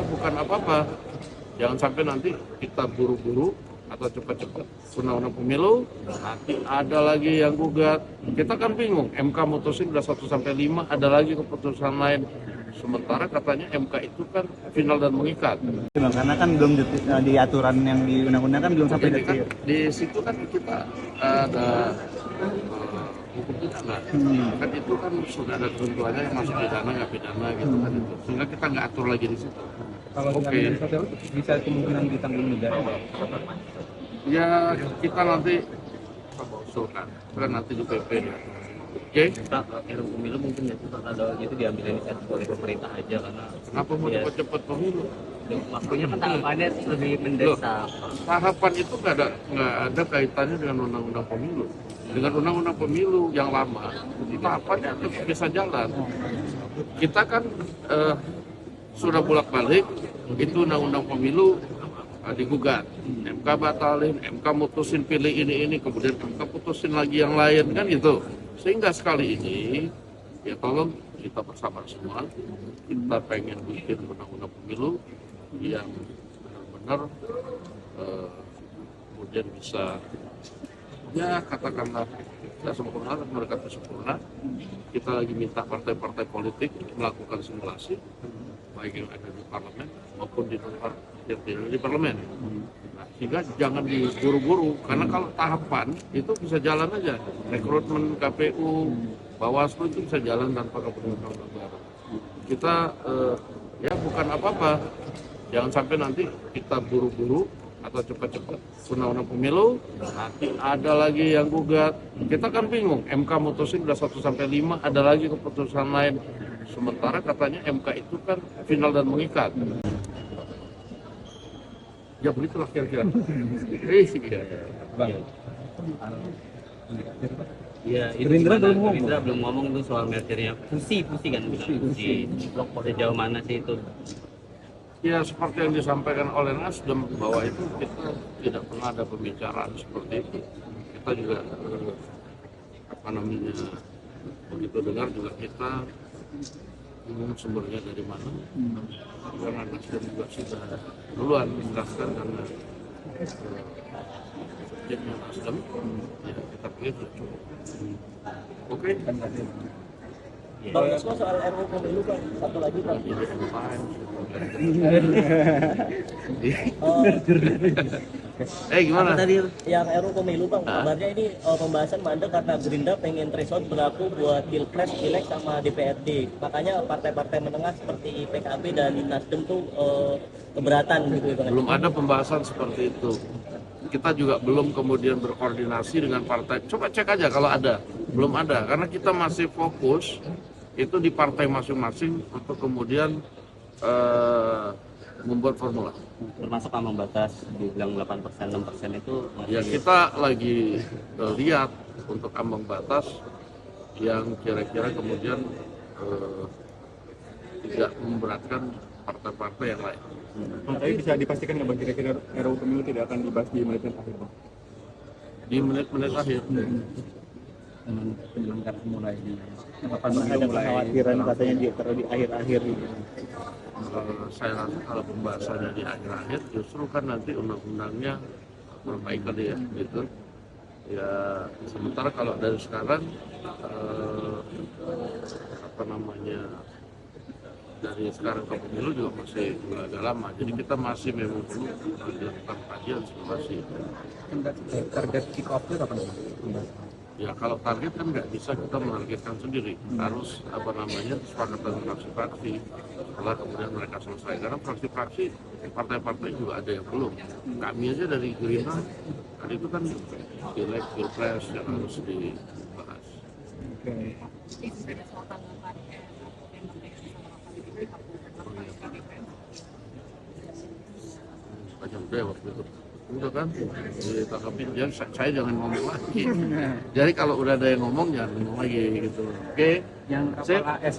bukan apa-apa. Jangan sampai nanti kita buru-buru atau cepat-cepat undang-undang pemilu, nanti ada lagi yang gugat. Kita kan bingung, MK mutusin udah 1 sampai 5, ada lagi keputusan lain. Sementara katanya MK itu kan final dan mengikat. Karena kan belum di aturan yang di undang-undang kan belum sampai Jadi kan detik. di situ kan kita ada hukum pidana. Kan itu kan sudah ada ketentuannya yang masuk pidana nggak pidana gitu kan itu. Sehingga kita nggak atur lagi di situ. Kalau Oke. bisa kemungkinan ditanggung negara, Pak. Ya kita nanti usulkan, kan nanti di PP ya. Oke? Pak, RUU pemilu mungkin ya ada gitu diambil inisiatif oleh pemerintah aja karena Kenapa mau ya, cepat-cepat pemilu? maksudnya kan tahapannya lebih mendesak. Tahapan itu nggak ada kaitannya dengan undang-undang pemilu. Dengan undang-undang pemilu yang lama, tahapannya tetap bisa jalan. Kita kan sudah bolak-balik, itu undang-undang pemilu digugat. MK batalin, MK mutusin pilih ini, kemudian MK putusin lagi yang lain, kan gitu. Sehingga sekali ini, ya tolong kita bersama semua, kita pengen bikin undang-undang pemilu yang benar-benar kemudian bisa, ya katakanlah, tidak sempurna, mereka sempurna. Kita lagi minta partai-partai politik melakukan simulasi, baik yang ada di parlemen maupun di luar di parlemen. Nah, sehingga jangan diburu-buru, karena kalau tahapan itu bisa jalan aja. Rekrutmen KPU, Bawaslu itu bisa jalan tanpa keputusan negara. Kita ya bukan apa-apa. Jangan sampai nanti kita buru-buru atau cepat-cepat undang-undang pemilu, nanti ada lagi yang gugat. Kita kan bingung, MK mutusin udah 1 sampai 5, ada lagi keputusan lain. Sementara katanya MK itu kan final dan mengikat. Ya begitulah kira-kira. Bang. Ya, itu Gerindra Gerindra belum ngomong tuh soal mergernya. Fusi kan bilang fusi. Blok sejauh mana sih itu? Ya seperti yang disampaikan oleh Nasdem bahwa itu kita tidak pernah ada pembicaraan seperti itu. Kita juga begitu dengar juga kita bingung sumbernya dari mana. Karena Nasdem juga sudah duluan menjelaskan karena subjeknya Nasdem, ya kita pikir sudah cukup. Oke. Bang Yosma soal RUU pemilu Bang, satu lagi Bang. Gimana? Tadi Yang RUU pemilu Bang, kabarnya ini pembahasan mandek karena Gerindra pengen threshold berlaku buat Pilpres, Pileg sama DPRD. Makanya partai-partai menengah seperti PKB dan Nasdem tuh keberatan gitu Bang. Belum ada pembahasan seperti itu. Kita juga belum kemudian berkoordinasi dengan partai. Coba cek aja kalau ada. Belum ada, karena kita masih fokus itu di partai masing-masing untuk kemudian membuat formula. termasuk ambang batas dibilang 8%, 6% itu Ya kita lagi lihat untuk ambang batas yang kira-kira kemudian tidak memberatkan partai-partai yang lain. Tapi bisa dipastikan nggak Bang, kira-kira RUU pemilu tidak akan dibahas di menit akhir Bang? Di menit-menit akhir. Dengan penyelenggaraan mulai di Ada kekhawatiran katanya di akhir-akhir gitu. Saya rasa kalau pembahasannya di akhir-akhir justru kan nanti undang-undangnya perbaikan ya gitu. Ya sementara kalau dari sekarang dari sekarang ke pemilu juga masih agak lama. Jadi kita masih memang perlu melakukan kajian simulasi. target kick off itu kapan? Ya kalau target kan nggak bisa kita menargetkan sendiri, harus kesepakatan fraksi-fraksi. Setelah kemudian mereka selesai, karena fraksi-fraksi partai-partai juga ada yang belum. Kami aja dari Gerindra, kan itu kan pileg, pilpres yang harus dibahas. Banyak udah waktu itu. Udah kan, ditangkapin, ya saya jangan ngomong lagi. Jadi kalau udah ada yang ngomong, jangan ngomong lagi gitu. Oke? Yang Sip. kapal AS